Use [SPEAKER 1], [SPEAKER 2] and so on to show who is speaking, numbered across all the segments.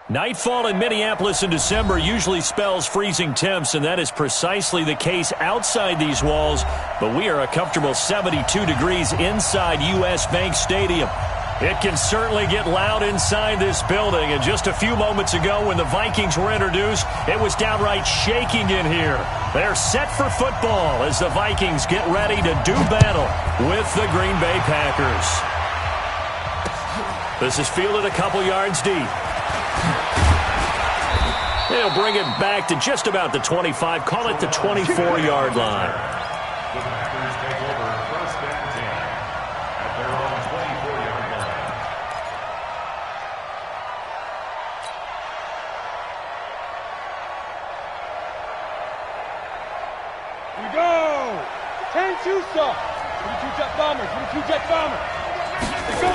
[SPEAKER 1] Nightfall in Minneapolis in December usually spells freezing temps, and that is precisely the case outside these walls. But we are a comfortable 72 degrees inside U.S. Bank Stadium. It can certainly get loud inside this building. And just a few moments ago when the Vikings were introduced, it was downright shaking in here. They're set for football as the Vikings get ready to do battle with the Green Bay Packers. This is fielded a couple yards deep. They'll bring it back to just about the 25, call it the 24-yard line.
[SPEAKER 2] The Packers take over first and 10 at their own 24-yard line.
[SPEAKER 3] Here we go! 10 Tucson. 22 jet bombers, 22 jet bombers. Let's go!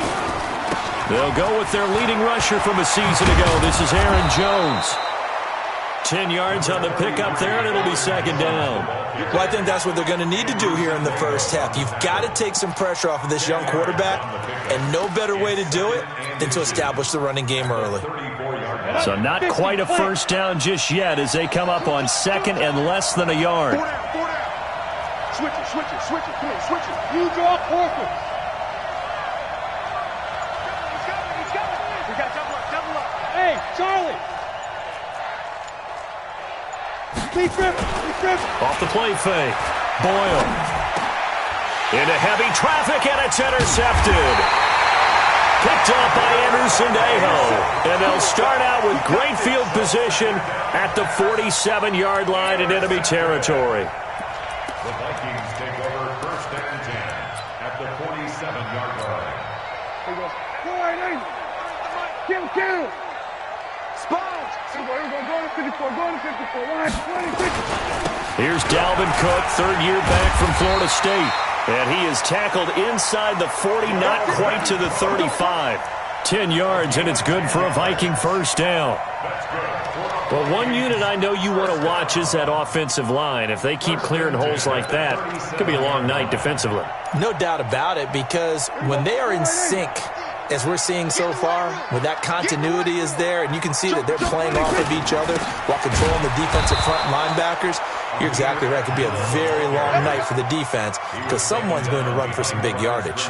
[SPEAKER 1] They'll go with their leading rusher from a season ago. This is Aaron Jones. 10 yards on the pickup there, and it'll be second down.
[SPEAKER 4] Well, I think that's what they're going to need to do here in the first half. You've got to take some pressure off of this young quarterback, and no better way to do it than to establish the running game early.
[SPEAKER 1] So not quite a first down just yet as they come up on second and less than a yard.
[SPEAKER 3] Switch it, switch it, switch it. Come on, switch it. You draw Porter. We got double up. Hey, Charlie.
[SPEAKER 1] Off the play fake. Boyle. Into heavy traffic, and it's intercepted. Picked off by Anderson-Dejo. And they'll start out with great field position at the 47-yard line in enemy territory.
[SPEAKER 2] The Vikings take over first and 10 at the 47-yard line.
[SPEAKER 3] Here goes. Go right in. Kill. Sponge. Here we go. Go to 54. Go to 54. Line 20.
[SPEAKER 1] Here's Dalvin Cook, third-year back from Florida State. And he is tackled inside the 40, not quite to the 35. 10 yards, and it's good for a Viking first down. Well, one unit I know you want to watch is that offensive line. If they keep clearing holes like that, it could be a long night defensively.
[SPEAKER 4] No doubt about it, because when they are in sync, as we're seeing so far, when that continuity is there, and you can see that they're playing off of each other while controlling the defensive front linebackers, you're exactly right. It could be a very long night for the defense because someone's going to run for some big yardage.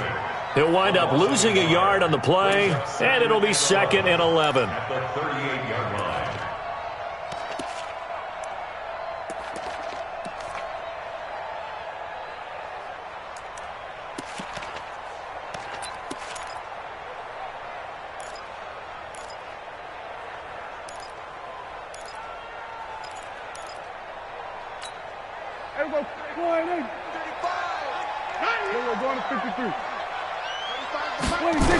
[SPEAKER 1] He'll wind up losing a yard on the play, and it'll be second and 11.
[SPEAKER 2] At the 38-yard line.
[SPEAKER 3] Here we go. Go right in. 35. Here we go. Going to 53. 26.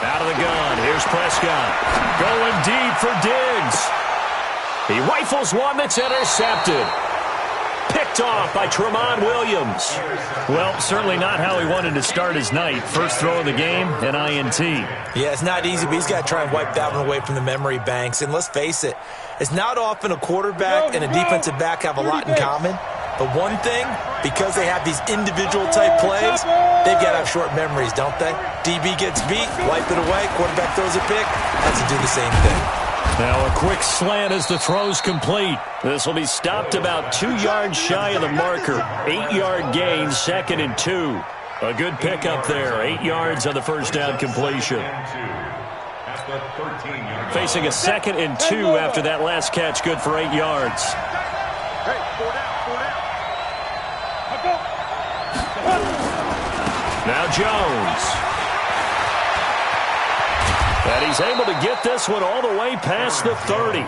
[SPEAKER 1] Out of the gun. Here's Prescott. Going deep for Diggs. He rifles one that's intercepted. Picked off by Tramon Williams. Well, certainly not how he wanted to start his night. First throw of the game, an INT.
[SPEAKER 4] Yeah, it's not easy, but he's got to try and wipe that one away from the memory banks. And let's face it, it's not often a quarterback and a defensive back have a lot in common. But one thing, because they have these individual type plays, they've got to have short memories, don't they? DB gets beat, wipe it away, quarterback throws a pick, has to do the same thing.
[SPEAKER 1] Now a quick slant as the throw's complete. This will be stopped about 2 yards shy of the marker. 8-yard gain, second and 2. A good pickup there. 8 yards on the first down completion. Facing a second and 2 after that last catch, good for 8 yards.
[SPEAKER 3] Hey, 4 down.
[SPEAKER 1] Now Jones. And he's able to get this one all the way past the 30.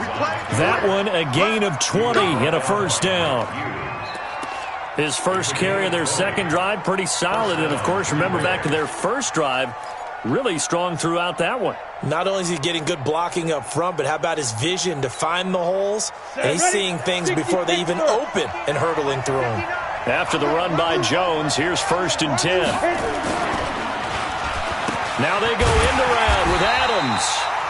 [SPEAKER 1] That one a gain of 20 and a first down. His first carry of their second drive, pretty solid. And, of course, remember back to their first drive, really strong throughout that one.
[SPEAKER 4] Not only is he getting good blocking up front, but how about his vision to find the holes? And he's seeing things before they even open and hurdling through them.
[SPEAKER 1] After the run by Jones, here's first and 10. Now they go end around with Adams.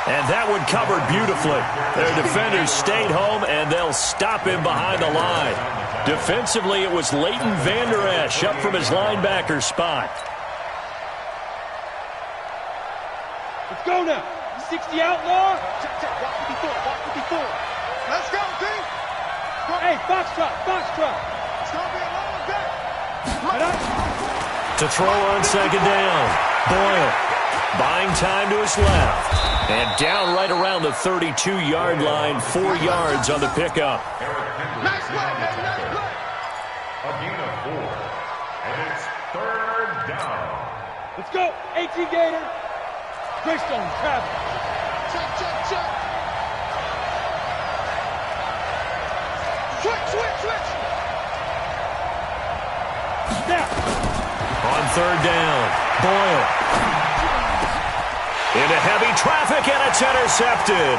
[SPEAKER 1] And that one covered beautifully. Their defenders stayed home, and they'll stop him behind the line. Defensively, it was Leighton Vander Esch up from his linebacker spot.
[SPEAKER 3] Let's go now. 60 outlaw. Walk 54. Let's go, D. Hey, foxtrot. It's going to be a long day.
[SPEAKER 1] To throw on second down. Boyle buying time to his left. And down right around the 32-yard line, 4 yards on the pickup.
[SPEAKER 2] Nice play. A gain of 4. And it's 3rd down.
[SPEAKER 3] Let's go, 18 Gator. Greystone, travel. Check. Switch. Snap.
[SPEAKER 1] On 3rd down, Boyle. Into heavy traffic, and it's intercepted.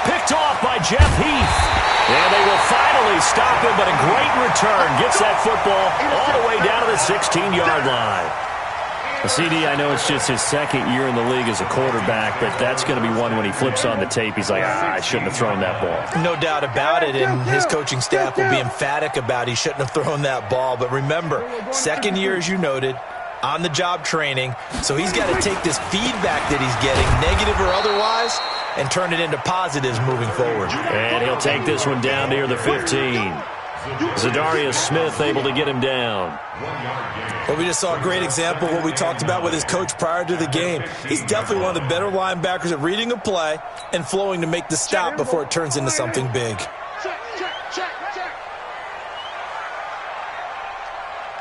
[SPEAKER 1] Picked off by Jeff Heath. And they will finally stop him, but a great return. Gets that football all the way down to the 16-yard line. CD, I know it's just his 2nd year in the league as a quarterback, but that's going to be one when he flips on the tape. He's like, I shouldn't have thrown that ball.
[SPEAKER 4] No doubt about it, and his coaching staff will be emphatic about he shouldn't have thrown that ball. But remember, 2nd year, as you noted, on-the-job training, so he's got to take this feedback that he's getting, negative or otherwise, and turn it into positives moving forward.
[SPEAKER 1] And he'll take this one down near the 15. Zadarius Smith able to get him down.
[SPEAKER 4] Well, we just saw a great example of what we talked about with his coach prior to the game. He's definitely one of the better linebackers at reading a play and flowing to make the stop before it turns into something big.
[SPEAKER 3] Check.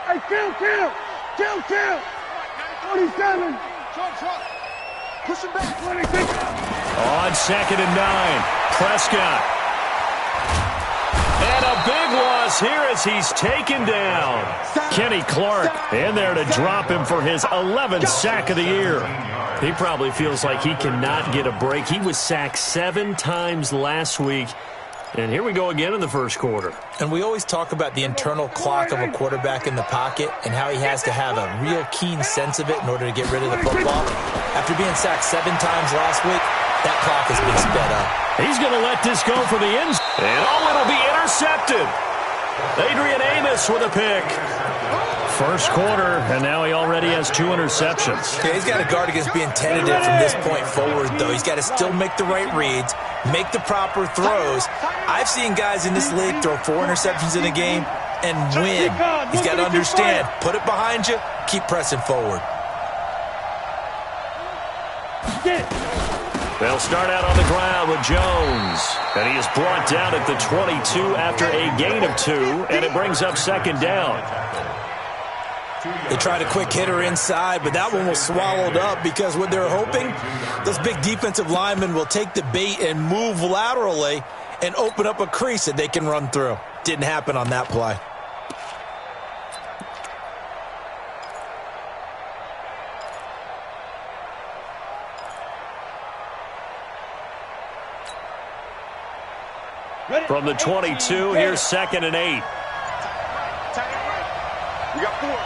[SPEAKER 3] Hey, kill. 47. Push him back. 26.
[SPEAKER 1] On 2nd and 9, Prescott. And a big loss here as he's taken down. Kenny Clark in there to drop him for his 11th sack of the year. He probably feels like he cannot get a break. He was sacked 7 times last week. And here we go again in the first quarter.
[SPEAKER 4] And we always talk about the internal clock of a quarterback in the pocket and how he has to have a real keen sense of it in order to get rid of the football. After being sacked 7 times last week, that clock has been sped up.
[SPEAKER 1] He's going to let this go for the end. And it'll be intercepted. Adrian Amos with a pick. First quarter, and now he already has 2 interceptions.
[SPEAKER 4] Yeah, he's got to guard against being tentative from this point forward, though. He's got to still make the right reads, make the proper throws. I've seen guys in this league throw 4 interceptions in a game and win. He's got to understand, put it behind you, keep pressing forward.
[SPEAKER 1] They'll start out on the ground with Jones. And he is brought down at the 22 after a gain of 2, and it brings up 2nd down.
[SPEAKER 4] They tried a quick hitter inside, but that one was swallowed up because what they're hoping, those big defensive linemen will take the bait and move laterally and open up a crease that they can run through. Didn't happen on that play.
[SPEAKER 1] From the 22, here's 2nd and 8.
[SPEAKER 3] We got 4.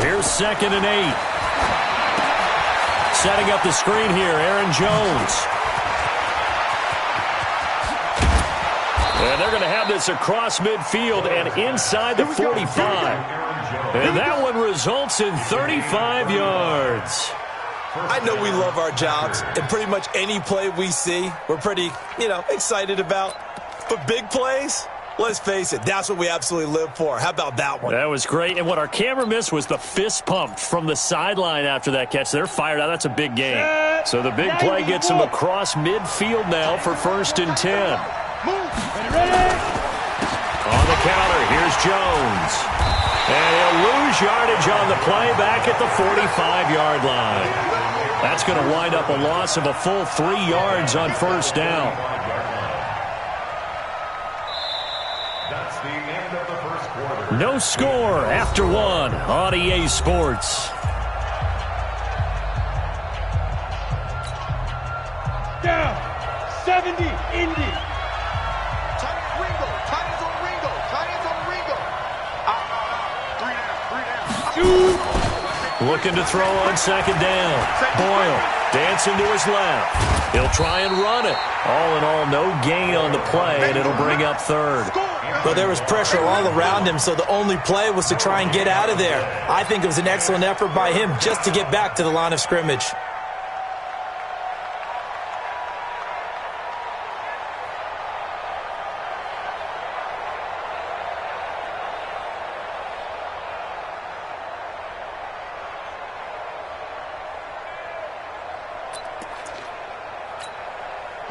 [SPEAKER 1] Here's 2nd and 8. Setting up the screen here, Aaron Jones. And they're going to have this across midfield and inside the 45. And that one results in 35 yards.
[SPEAKER 4] I know we love our jobs, and pretty much any play we see, we're pretty, excited about. But big plays, let's face it, that's what we absolutely live for. How about that one?
[SPEAKER 1] That was great. And what our camera missed was the fist pump from the sideline after that catch. They're fired out. That's a big game. So the big play gets them across midfield now for 1st and 10. On the counter, here's Jones. And he'll lose yardage on the play back at the 45-yard line. That's going to wind up a loss of a full 3 yards on 1st down.
[SPEAKER 2] That's the end of the first quarter.
[SPEAKER 1] No score after 1 on EA Sports.
[SPEAKER 3] Down. 70, Indy.
[SPEAKER 1] Looking to throw on 2nd down. Boyle dancing to his left. He'll try and run it. All in all, no gain on the play, and it'll bring up 3rd.
[SPEAKER 4] Well, there was pressure all around him, so the only play was to try and get out of there. I think it was an excellent effort by him just to get back to the line of scrimmage.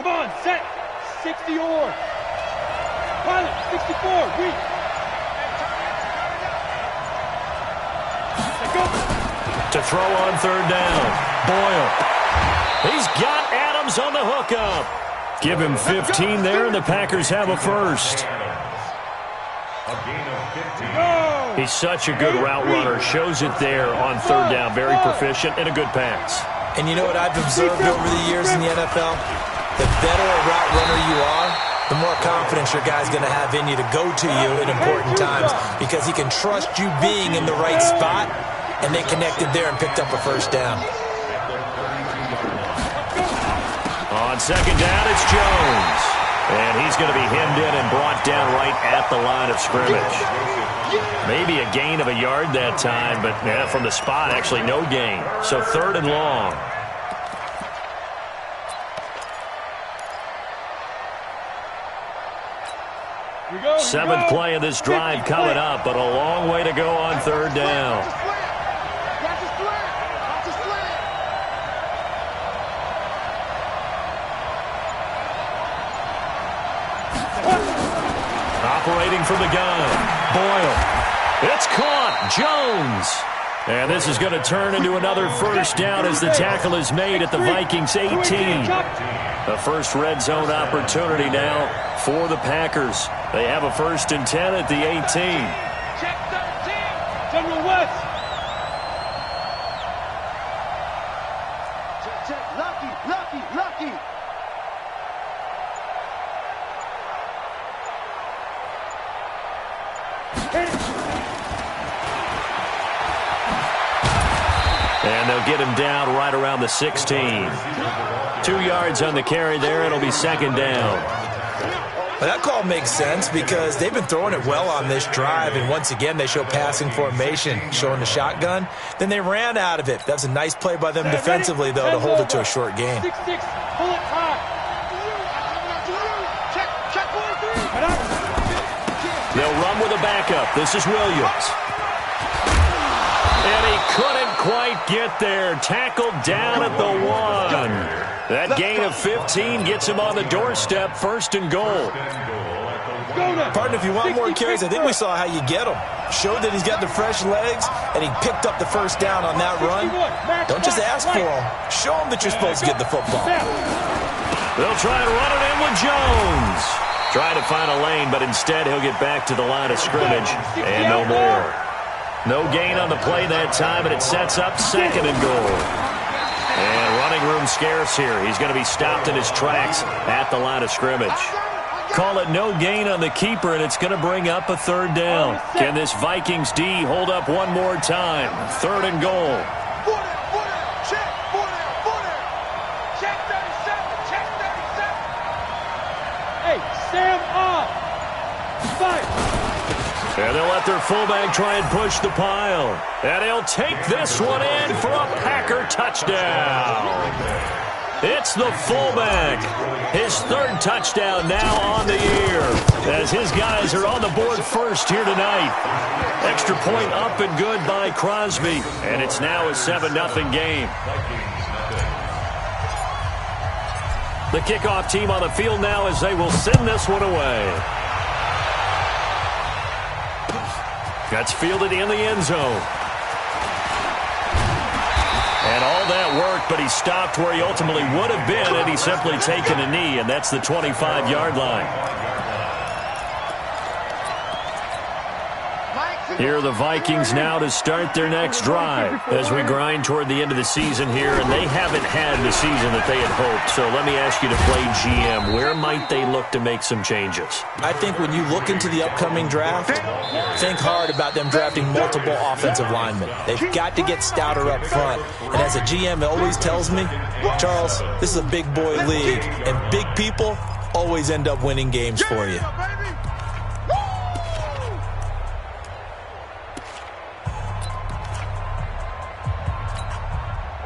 [SPEAKER 3] Come on, set. 60 or. Pilot, 64, weak.
[SPEAKER 1] To throw on third down. Boyle. He's got Adams on the hookup. Give him 15 there, and the Packers have a first.
[SPEAKER 2] A gain of 15.
[SPEAKER 1] He's such a good route runner. Shows it there on third down. Very proficient and a good pass.
[SPEAKER 4] And you know what I've observed over the years in the NFL? The better a route runner you are, the more confidence your guy's going to have in you to go to you in important times because he can trust you being in the right spot, and they connected there and picked up a first down.
[SPEAKER 1] On second down, it's Jones. And he's going to be hemmed in and brought down right at the line of scrimmage. Maybe a gain of a yard that time, but from the spot, actually no gain. So third and long. Seventh play of this drive coming up, but a long way to go on third down. Operating from the gun, Boyle. It's caught, Jones. And this is going to turn into another first down as the tackle is made at the Vikings 18. The first red zone opportunity now for the Packers. They have a 1st and 10 at the 18.
[SPEAKER 3] Check 13. General West. Check. Lucky.
[SPEAKER 1] And they'll get him down right around the 16. 2 yards on the carry there. It'll be second down.
[SPEAKER 4] Well, that call makes sense because they've been throwing it well on this drive, and once again they show passing formation, showing the shotgun. Then they ran out of it. That's a nice play by them defensively, though, to hold it to a short gain.
[SPEAKER 3] 6-6, pull it high. Check 43.
[SPEAKER 1] They'll run with a backup. This is Williams. And he couldn't quite get there. Tackled down at the 1. That gain of 15 gets him on the doorstep, 1st and goal.
[SPEAKER 4] Partner, if you want more carries, I think we saw how you get them. Showed that he's got the fresh legs, and he picked up the first down on that run. Don't just ask for them. Show them that you're supposed to get the football.
[SPEAKER 1] They'll try and run it in with Jones. Trying to find a lane, but instead he'll get back to the line of scrimmage, and no more. No gain on the play that time, and it sets up 2nd and goal. And running room scarce here. He's going to be stopped in his tracks at the line of scrimmage. Call it no gain on the keeper, and it's going to bring up a 3rd down. Can this Vikings D hold up one more time? 3rd and goal.
[SPEAKER 3] Check 37. Hey, Sam off. Fight.
[SPEAKER 1] And they'll let their fullback try and push the pile. And he'll take this one in for a Packer touchdown. It's the fullback. His 3rd touchdown now on the year as his guys are on the board first here tonight. Extra point up and good by Crosby. And it's now a 7-0 game. The kickoff team on the field now as they will send this one away. That's fielded in the end zone. And all that worked, but he stopped where he ultimately would have been had he simply taken a knee, and that's the 25-yard line. Here are the Vikings now to start their next drive as we grind toward the end of the season here, and they haven't had the season that they had hoped. So let me ask you to play GM. Where might they look to make some changes?
[SPEAKER 4] I think when you look into the upcoming draft, think hard about them drafting multiple offensive linemen. They've got to get stouter up front. And as a GM, it always tells me, Charles, this is a big boy league, and big people always end up winning games for you.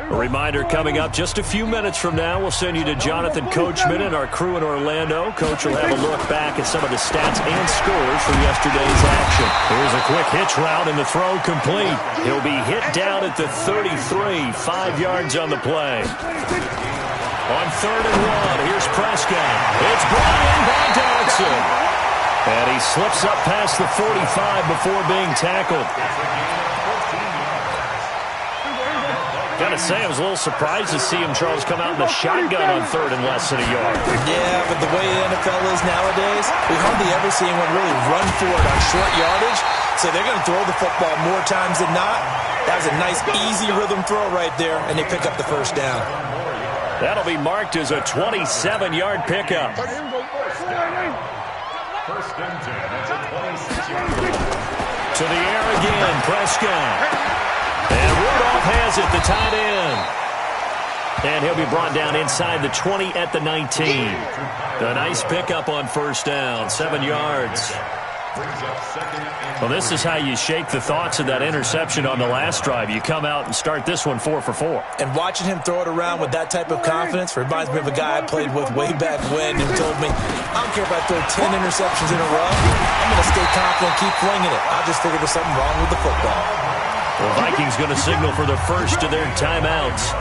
[SPEAKER 1] A reminder coming up just a few minutes from now, we'll send you to Jonathan Coachman and our crew in Orlando. Coach will have a look back at some of the stats and scores from yesterday's action. Here's a quick hitch route and the throw complete. He'll be hit down at the 33, 5 yards on the play. On 3rd and 1, here's Prescott. It's brought in by Dodson. And he slips up past the 45 before being tackled. Got to say, I was a little surprised to see him, Charles, come out in the shotgun on 3rd and less than a yard.
[SPEAKER 4] Yeah, but the way the NFL is nowadays, we hardly ever see anyone really run for it on short yardage. So they're going to throw the football more times than not. That was a nice, easy rhythm throw right there, and they pick up the first down.
[SPEAKER 1] That'll be marked as a 27-yard pickup.
[SPEAKER 2] First and 10. That's a 26-yard pickup.
[SPEAKER 1] To the air again, Prescott. And Rudolph has it, the tight end. And he'll be brought down inside the 20 at the 19. A nice pickup on first down, 7 yards. Well, this is how you shake the thoughts of that interception on the last drive. You come out and start this one 4 for 4.
[SPEAKER 4] And watching him throw it around with that type of confidence reminds me of a guy I played with way back when who told me, I don't care if I throw 10 interceptions in a row. I'm going to stay confident and keep flinging it. I just figured there's something wrong with the football.
[SPEAKER 1] The Vikings going to signal for the first of their timeouts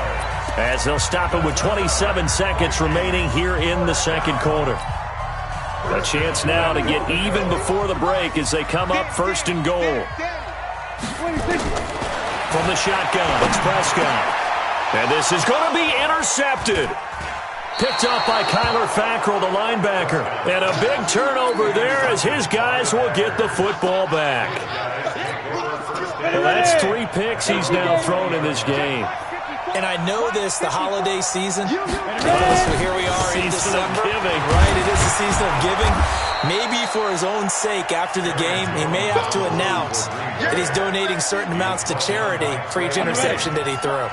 [SPEAKER 1] as they'll stop it with 27 seconds remaining here in the second quarter. A chance now to get even before the break as they come up 1st and goal. From the shotgun, it's Prescott. And this is going to be intercepted. Picked up by Kyler Fackrell, the linebacker. And a big turnover there as his guys will get the football back. Well, that's 3 picks he's now thrown in this game.
[SPEAKER 4] And I know this, the holiday season, because here we are in December.
[SPEAKER 1] Giving.
[SPEAKER 4] Right, it is the season of giving. Maybe for his own sake after the game, he may have to announce that he's donating certain amounts to charity for each interception that he threw.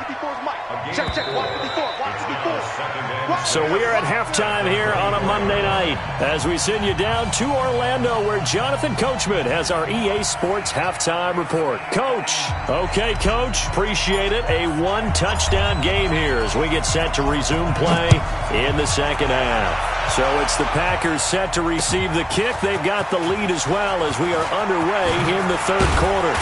[SPEAKER 1] So we are at halftime here on a Monday night as we send you down to Orlando where Jonathan Coachman has our EA Sports halftime report. Coach. Okay, Coach. Appreciate it. A 1-touchdown game here as we get set to resume play in the second half. So it's the Packers set to receive the kick. They've got the lead as well as we are underway in the third quarter.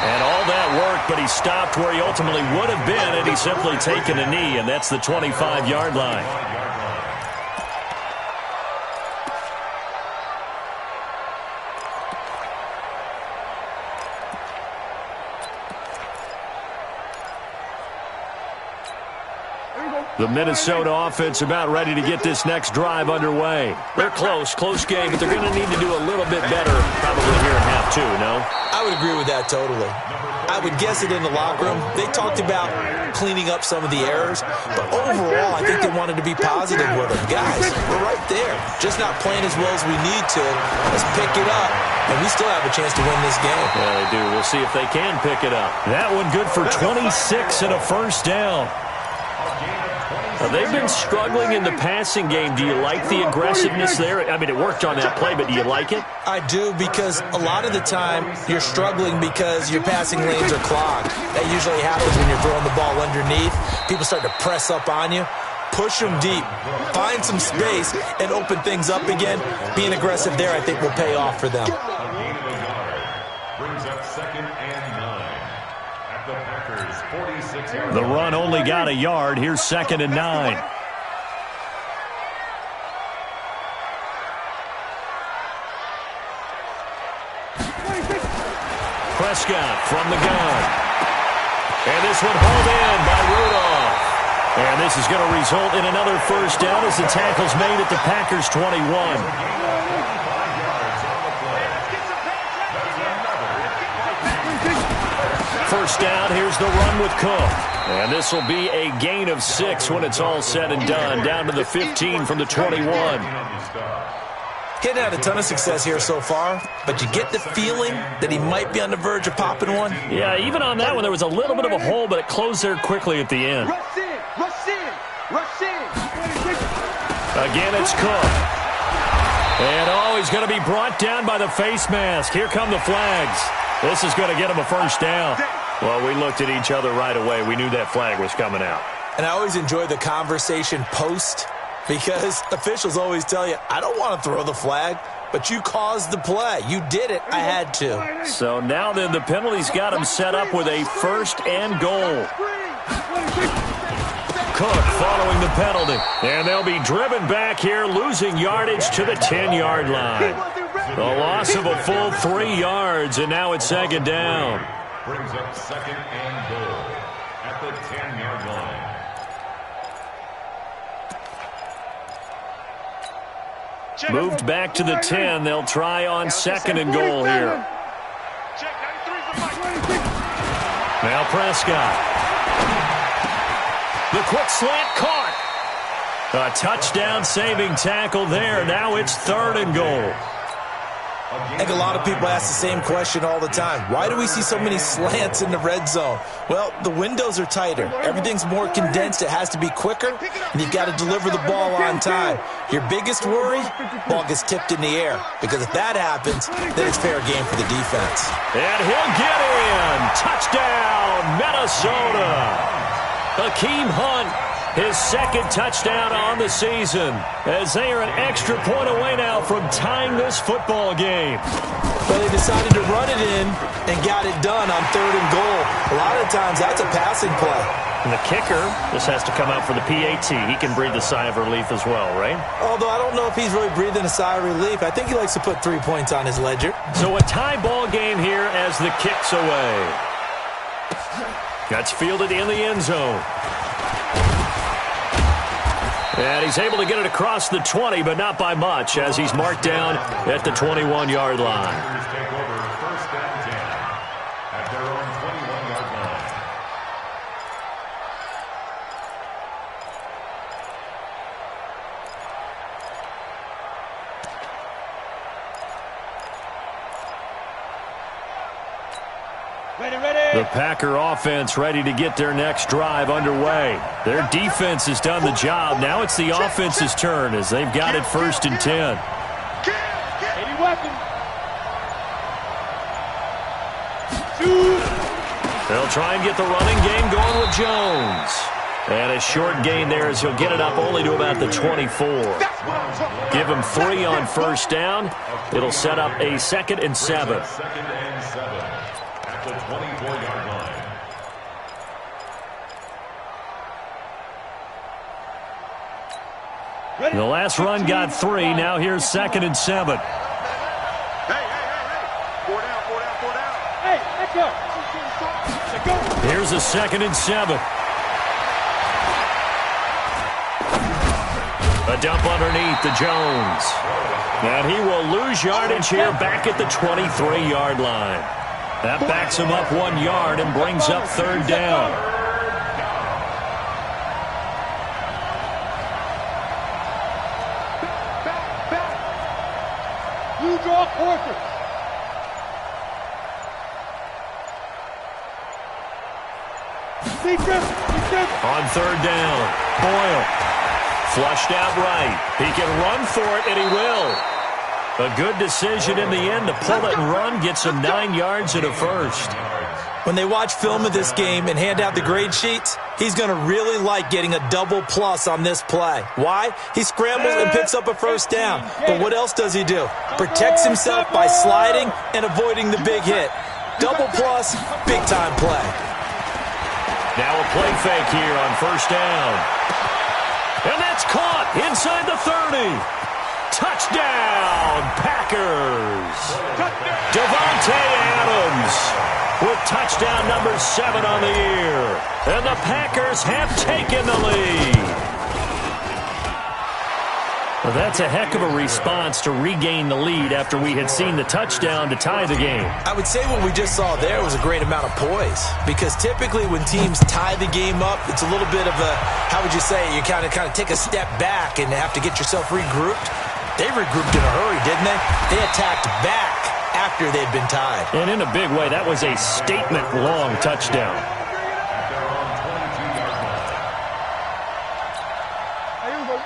[SPEAKER 1] And all that work, but he stopped where he ultimately would have been, and he's simply taken a knee, and that's the 25-yard line. The Minnesota offense about ready to get this next drive underway. They're close game, but they're going to need to do a little bit better probably here in half two, no?
[SPEAKER 4] I would agree with that totally. I would guess it in the locker room. They talked about cleaning up some of the errors, but overall, I think they wanted to be positive with them. Guys, we're right there. Just not playing as well as we need to. Let's pick it up, and we still have a chance to win this game.
[SPEAKER 1] Yeah, they do. We'll see if they can pick it up. That one good for 26 and a first down. They've been struggling in the passing game. Do you like the aggressiveness there? I mean, it worked on that play, but do you like it?
[SPEAKER 4] I do, because a lot of the time you're struggling because your passing lanes are clogged. That usually happens when you're throwing the ball underneath. People start to press up on you. Push them deep. Find some space and open things up again. Being aggressive there, I think, will pay off for them.
[SPEAKER 2] Brings up 2nd and 9. At the Packers, 46-yard.
[SPEAKER 1] The run only got a yard. Here's 2nd and 9. Prescott from the gun. And this one hauled in by Rudolph. And this is going to result in another first down as the tackle's made at the Packers' 21. First down, here's the run with Cook. And this will be a gain of 6 when it's all said and done. Down to the 15 from the 21.
[SPEAKER 4] He had a ton of success here so far, but you get the feeling that he might be on the verge of popping one.
[SPEAKER 1] Yeah, even on that one, there was a little bit of a hole, but it closed there quickly at the end.
[SPEAKER 3] Rush in, rush in, rush in.
[SPEAKER 1] Again, it's Cook. And, he's going to be brought down by the face mask. Here come the flags. This is going to get him a first down. Well, we looked at each other right away. We knew that flag was coming out.
[SPEAKER 4] And I always enjoy the conversation post, because officials always tell you, I don't want to throw the flag, but you caused the play. You did it. I had to.
[SPEAKER 1] So now then the penalty's got him set up with a 1st and goal. Cook following the penalty. And they'll be driven back here, losing yardage to the 10-yard line. The loss of a full 3 yards, and now it's second down.
[SPEAKER 2] Brings up second and goal at the 10-yard line.
[SPEAKER 1] Moved back to the 10. They'll try on second and goal here. Now Prescott. The quick slant caught. A touchdown-saving tackle there. Now it's third and goal.
[SPEAKER 4] I think a lot of people ask the same question all the time. Why do we see so many slants in the red zone? Well, the windows are tighter. Everything's more condensed. It has to be quicker, and you've got to deliver the ball on time. Your biggest worry, ball gets tipped in the air. Because if that happens, then it's fair game for the defense.
[SPEAKER 1] And he'll get in. Touchdown, Minnesota. Hakeem Hunt, his second touchdown on the season, as they are an extra point away now from tying this football game.
[SPEAKER 4] Well, they decided to run it in and got it done on third and goal. A lot of times, that's a passing play.
[SPEAKER 1] And the kicker, this has to come out for the PAT. He can breathe a sigh of relief as well, right?
[SPEAKER 4] Although I don't know if he's really breathing a sigh of relief. I think he likes to put 3 points on his ledger.
[SPEAKER 1] So a tie ball game here as the kick's away. That's fielded in the end zone. And he's able to get it across the 20, but not by much, as he's marked down at the 21-yard line.
[SPEAKER 2] Take over first and 10 at their own 21-yard line.
[SPEAKER 1] The Packer offense ready to get their next drive underway. Their defense has done the job. Now it's the offense's turn as they've got it first and 10.
[SPEAKER 3] 80 weapon.
[SPEAKER 1] They'll try and get the running game going with Jones. And a short gain there as he'll get it up only to about the 24. Give him 3 on first down. It'll set up a 2nd and 7.
[SPEAKER 2] Second and 7 at the 24-yard line.
[SPEAKER 1] The last run got 3. Now here's 2nd and 7.
[SPEAKER 3] Hey. 4 down. Hey, let's go.
[SPEAKER 1] Here's a 2nd and 7. A dump underneath to Jones. And he will lose yardage here back at the 23-yard line. That backs him up 1 yard and brings up third down.
[SPEAKER 3] You draw quarter.
[SPEAKER 1] On third down, Boyle. Flushed out right. He can run for it, and he will. A good decision in the end to pull it and run, gets him 9 yards and a first.
[SPEAKER 4] When they watch film of this game and hand out the grade sheets, he's going to really like getting a double plus on this play. Why? He scrambles and picks up a first down. But what else does he do? Protects himself by sliding and avoiding the big hit. Double plus, big-time play.
[SPEAKER 1] Now a play fake here on first down. And that's caught inside the 30. Touchdown, Packers. Devontae Adams with touchdown number 7 on the year. And the Packers have taken the lead. Well, that's a heck of a response to regain the lead after we had seen the touchdown to tie the game.
[SPEAKER 4] I would say what we just saw there was a great amount of poise, because typically when teams tie the game up, it's a little bit of a, how would you say, you kind of take a step back and have to get yourself regrouped. They regrouped in a hurry, didn't they? They attacked back after they'd been tied.
[SPEAKER 1] And in a big way, that was a statement-long touchdown.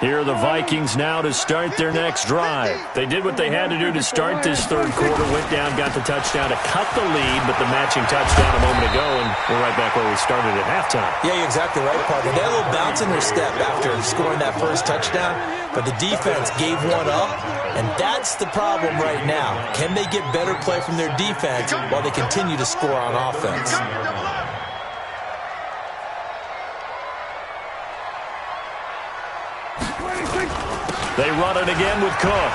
[SPEAKER 1] Here are the Vikings now to start their next drive. They did what they had to do to start this third quarter, went down, got the touchdown to cut the lead, but the matching touchdown a moment ago, and we're right back where we started at halftime.
[SPEAKER 4] Yeah, you're exactly right, partner. They had a little bounce in their step after scoring that first touchdown, but the defense gave one up, and that's the problem right now. Can they get better play from their defense while they continue to score on offense?
[SPEAKER 1] They run it again with Cook.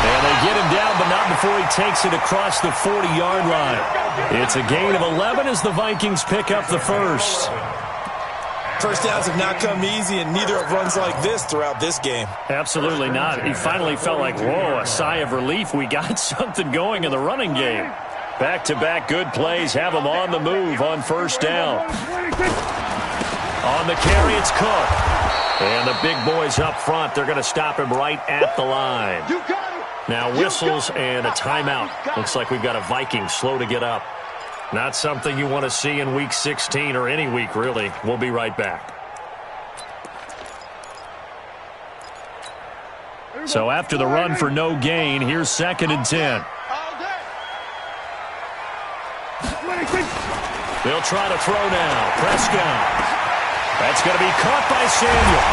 [SPEAKER 1] And they get him down, but not before he takes it across the 40-yard line. It's a gain of 11 as the Vikings pick up the first.
[SPEAKER 4] First downs have not come easy, and neither have runs like this throughout this game.
[SPEAKER 1] Absolutely not. He finally felt like, whoa, a sigh of relief. We got something going in the running game. Back-to-back good plays have him on the move on first down. On the carry, it's Cook. And the big boys up front, they're going to stop him right at the line. Now whistles and a timeout. Looks like we've got a Viking slow to get up. Not something you want to see in Week 16 or any week, really. We'll be right back. So after the run for no gain, here's 2nd and 10. They'll try to throw now. Prescott. That's going to be caught by Samuel.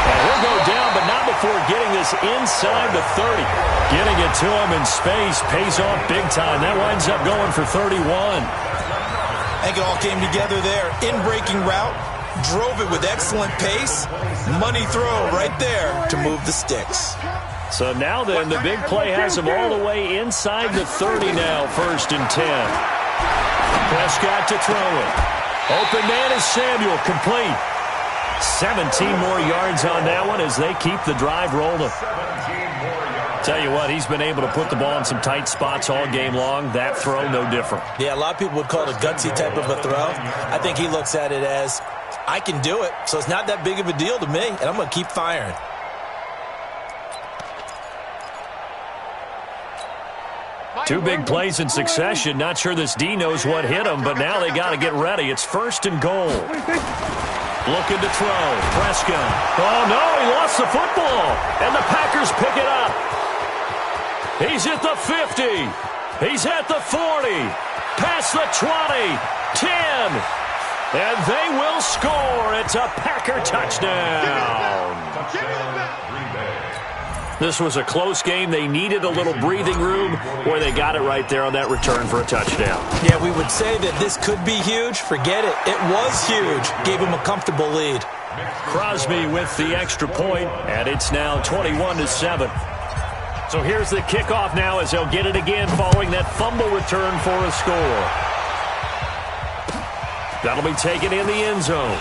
[SPEAKER 1] And he'll go down, but not before getting this inside the 30. Getting it to him in space pays off big time. That winds up going for 31.
[SPEAKER 4] I think it all came together there. In-breaking route, drove it with excellent pace. Money throw right there to move the sticks.
[SPEAKER 1] So now then, the big play has him all the way inside the 30 now, 1st and 10. Prescott to throw it. Open man is Samuel, complete. 17 more yards on that one as they keep the drive rolling. Tell you what, he's been able to put the ball in some tight spots all game long. That throw, no different.
[SPEAKER 4] Yeah, a lot of people would call it a gutsy type of a throw. I think he looks at it as, I can do it, so it's not that big of a deal to me, and I'm going to keep firing.
[SPEAKER 1] Two big plays in succession. Not sure this D knows what hit him, but now they got to get ready. It's 1st and goal. Looking to throw. Prescott. Oh, no, he lost the football. And the Packers pick it up. He's at the 50. He's at the 40. Past the 20. 10. And they will score. It's a Packer touchdown. This was a close game. They needed a little breathing room, where they got it right there on that return for a touchdown. Yeah, we would say that this could be huge. Forget it. It was huge. Gave him a comfortable lead. Crosby with the extra point, and it's now 21-7. So here's the kickoff now as they'll get it again following that fumble return for a score. That'll be taken in the end zone.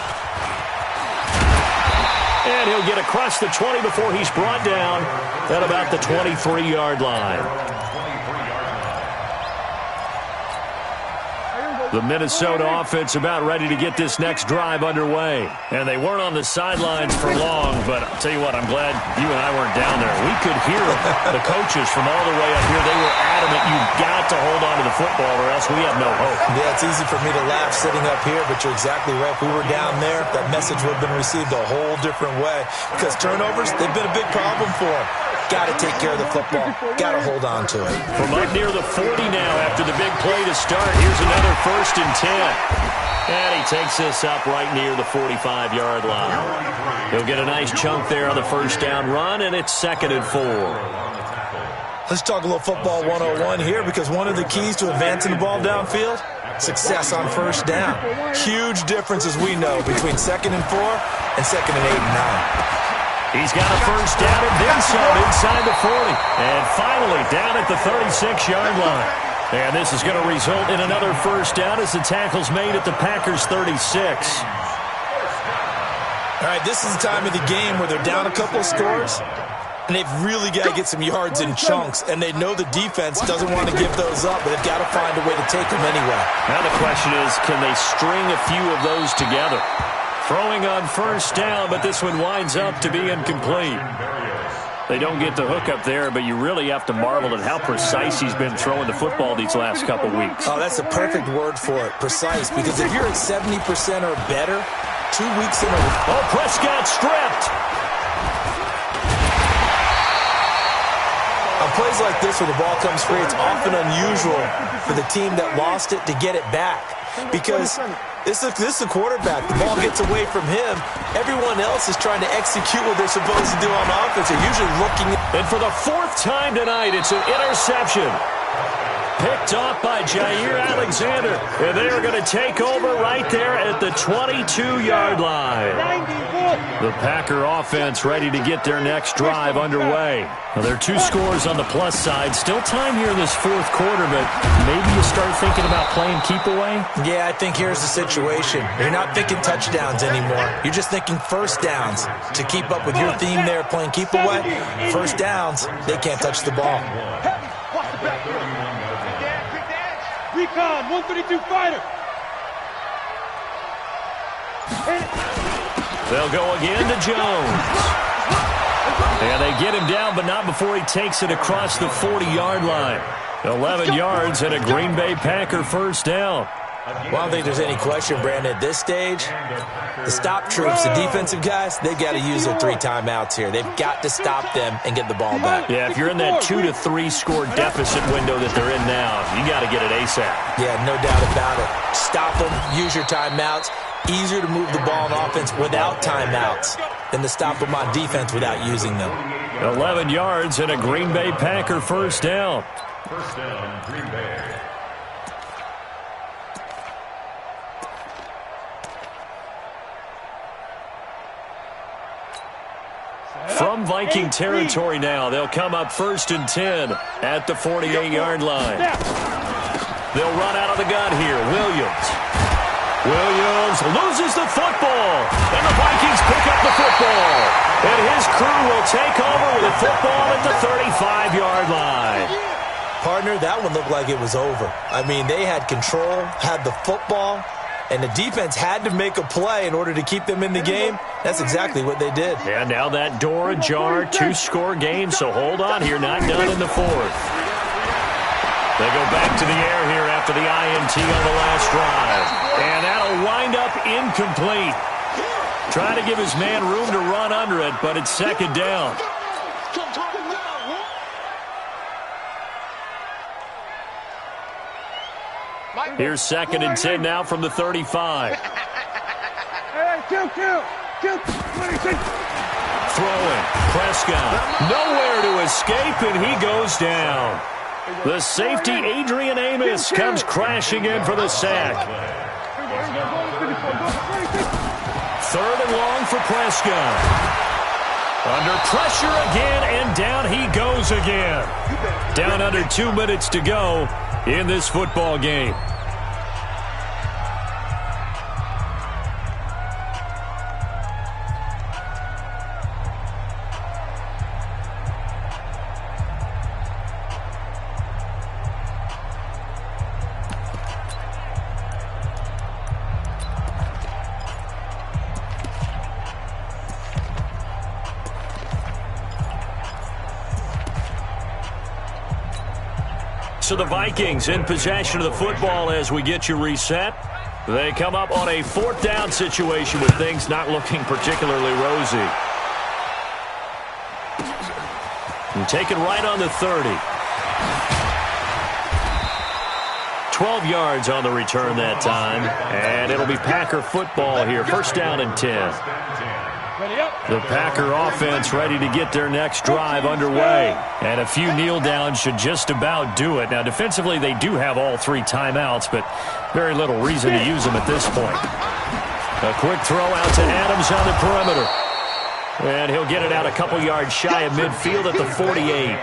[SPEAKER 1] And he'll get across the 20 before he's brought down at about the 23-yard line. The Minnesota offense about ready to get this next drive underway. And they weren't on the sidelines for long, but I'll tell you what, I'm glad you and I weren't down there. We could hear the coaches from all the way up here. They were adamant, you've got to hold on to the football or else we have no hope. Yeah, it's easy for me to laugh sitting up here, but you're exactly right. If we were down there, that message would have been received a whole different way. Because turnovers, they've been a big problem for them. Got to take care of the football. Got to hold on to it. From up near the 40 now after the big play to start. Here's another 1st and 10. And he takes this up right near the 45-yard line. He'll get a nice chunk there on the first down run, and it's 2nd and 4. Let's talk a little football 101 here, because one of the keys to advancing the ball downfield, success on first down. Huge difference, as we know, between 2nd and 4 and 2nd and 8 and 9. He's got a first down and then some inside the 40. And finally down at the 36-yard line. And this is going to result in another first down as the tackle's made at the Packers' 36. All right, this is the time of the game where they're down a couple of scores, and they've really got to get some yards in chunks, and they know the defense doesn't want to give those up, but they've got to find a way to take them anyway. Now the question is, can they string a few of those together? Throwing on first down, but this one winds up to be incomplete. They don't get the hook up there, but you really have to marvel at how precise he's been throwing the football these last couple weeks. Oh, that's a perfect word for it, precise, because if you're at 70% or better, 2 weeks in a row. Oh, Prescott stripped. On plays like this where the ball comes free, it's often unusual for the team that lost it to get it back, because this is a quarterback. The ball gets away from him. Everyone else is trying to execute what they're supposed to do on offense. They're usually looking. And for the 4th time tonight, it's an interception. picked off by Jair Alexander. And they are going to take over right there at the 22-yard line. The Packer offense ready to get their next drive underway. Well, there are 2 scores on the plus side. Still time here in this fourth quarter, but maybe you start thinking about playing keep away?
[SPEAKER 4] Yeah, I think here's the situation. You're not thinking touchdowns anymore. You're just thinking first downs. To keep up with your theme there, playing keep away, first downs, they can't touch the ball.
[SPEAKER 3] Recon, 132 fighter.
[SPEAKER 1] They'll go again to Jones. And they get him down, but not before he takes it across the 40-yard line. 11 yards and a Green Bay Packer first down.
[SPEAKER 4] Well, I don't think there's any question, Brandon, at this stage, the stop troops, the defensive guys, they've got to use their 3 timeouts here. They've got to stop them and get the ball back.
[SPEAKER 1] Yeah, if you're in that 2 to 3 score deficit window that they're in now, you got to get it ASAP.
[SPEAKER 4] Yeah, no doubt about it. Stop them, use your timeouts. Easier to move the ball on offense without timeouts than to stop them on defense without using them.
[SPEAKER 1] 11 yards and a Green Bay Packer first down.
[SPEAKER 2] First down, Green Bay.
[SPEAKER 1] From Viking territory now, they'll come up 1st and 10 at the 48-yard line. They'll run out of the gun here. Williams loses the football, and the Vikings pick up the football. And his crew will take over with a football at the 35-yard line.
[SPEAKER 4] Partner, that one looked like it was over. I mean, they had control, had the football, and the defense had to make a play in order to keep them in the game. That's exactly what they did.
[SPEAKER 1] And now that door ajar, 2-score game, so hold on here, not done in the 4th. They go back to the air here after the INT on the last drive. And that'll wind up incomplete. Trying to give his man room to run under it, but it's 2nd down. Here's 2nd and 10 now from the 35. Throwing. Prescott. Nowhere to escape, and he goes down. The safety, Adrian Amos, comes crashing in for the sack. 3rd and long for Prescott. Under pressure again, and down he goes again. Down under 2 minutes to go in this football game. So the Vikings in possession of the football as we get you reset. They come up on a 4th down situation with things not looking particularly rosy. And taken right on the 30. 12 yards on the return that time. And it'll be Packer football here. 1st down and 10. The Packer offense ready to get their next drive underway. And a few kneel downs should just about do it. Now, defensively, they do have all 3 timeouts, but very little reason to use them at this point. A quick throw out to Adams on the perimeter. And he'll get it out a couple yards shy of midfield at the 48.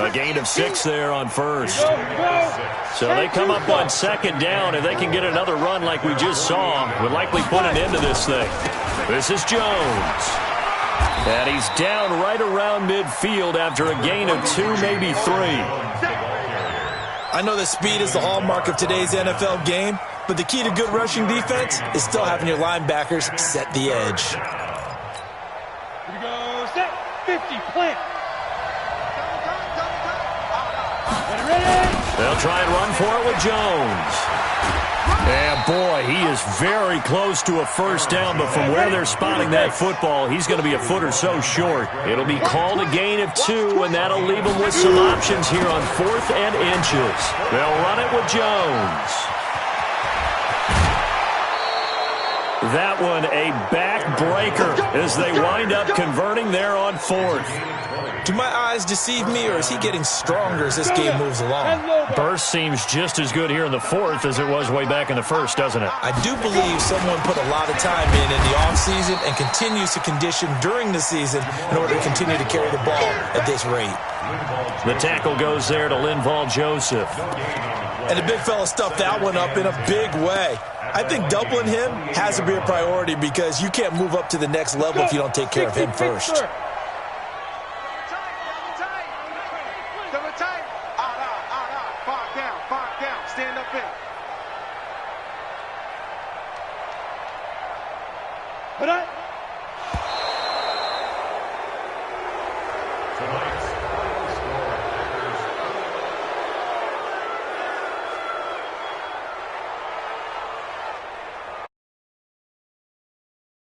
[SPEAKER 1] A gain of 6 there on 1st. So they come up on 2nd down. If they can get another run like we just saw, would likely put an end to this thing. This is Jones. And he's down right around midfield after a gain of 2, maybe 3.
[SPEAKER 4] I know that speed is the hallmark of today's NFL game, but the key to good rushing defense is still having your linebackers set the edge.
[SPEAKER 3] Here we go, set, 50, plant. Ready?
[SPEAKER 1] They'll try and run for it with Jones. And, boy, he is very close to a 1st down, but from where they're spotting that football, he's going to be a foot or so short. It'll be called a gain of 2, and that'll leave them with some options here on 4th and inches. They'll run it with Jones. That one a back-breaker as they wind up converting there on fourth.
[SPEAKER 4] Do my eyes deceive me, or is he getting stronger as this game moves along?
[SPEAKER 1] Burst seems just as good here in the fourth as it was way back in the first, doesn't it?
[SPEAKER 4] I do believe someone put a lot of time in the offseason and continues to condition during the season in order to continue to carry the ball at this rate.
[SPEAKER 1] The tackle goes there to Linval Joseph.
[SPEAKER 4] And the big fella stuffed that one up in a big way. I think doubling him has to be a priority because you can't move up to the next level if you don't take care of him first.
[SPEAKER 3] Stand up in. But